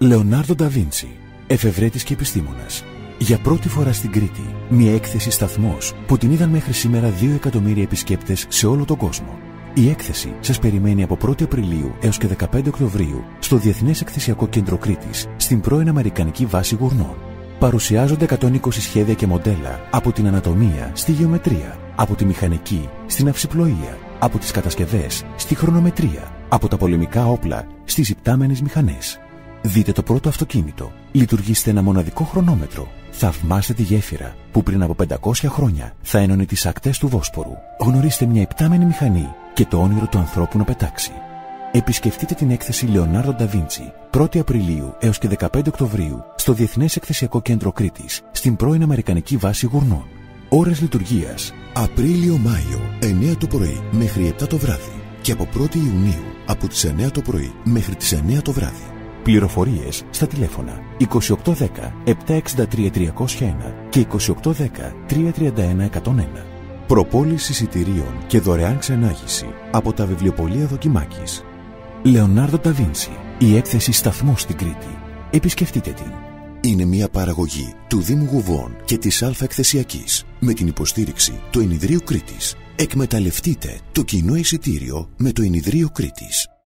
Λεωνάρντο ντα Βίντσι, εφευρέτης και επιστήμονας. Για πρώτη φορά στην Κρήτη, μια έκθεση σταθμός που την είδαν μέχρι σήμερα 2 εκατομμύρια επισκέπτες σε όλο τον κόσμο. Η έκθεση σας περιμένει από 1η Απριλίου έως και 15 Οκτωβρίου στο Διεθνές Εκθεσιακό Κέντρο Κρήτης, στην πρώην Αμερικανική Βάση Γουρνών. Παρουσιάζονται 120 σχέδια και μοντέλα από την ανατομία στη γεωμετρία, από τη μηχανική στην ναυσιπλοεία, από τις κατασκευές στη χρονομετρία, από τα πολεμικά όπλα στις υπτάμενες μηχανές. Δείτε το πρώτο αυτοκίνητο, λειτουργήστε ένα μοναδικό χρονόμετρο, θαυμάστε τη γέφυρα που πριν από 500 χρόνια θα ένωνε τις ακτές του Βόσπορου. Γνωρίστε μια υπτάμενη μηχανή και το όνειρο του ανθρώπου να πετάξει. Επισκεφτείτε την έκθεση Λεωνάρντο ντα Βίντσι 1η Απριλίου έως και 15 Οκτωβρίου στο Διεθνές Εκθεσιακό Κέντρο Κρήτης, στην πρώην Αμερικανική Βάση Γουρνών. Ώρες λειτουργίας: Απρίλιο-Μάιο 9 το πρωί μέχρι 7 το βράδυ και από 1η Ιουνίου από τις 9 το πρωί μέχρι τις 9 το βράδυ. Πληροφορίες στα τηλέφωνα 2810 763 301 και 2810 331 101. Προπόληση εισιτηρίων και δωρεάν ξενάγηση από τα βιβλιοπωλεία Δοκιμάκης. Λεωνάρντο ντα Βίντσι, η έκθεση σταθμός στην Κρήτη. Επισκεφτείτε την. Είναι μια παραγωγή του Δήμου Γουβών και της Αλφα Εκθεσιακής με την υποστήριξη του Ενιδρίου Κρήτης. Εκμεταλλευτείτε το κοινό εισιτήριο με το Ενιδρίο Κρήτης.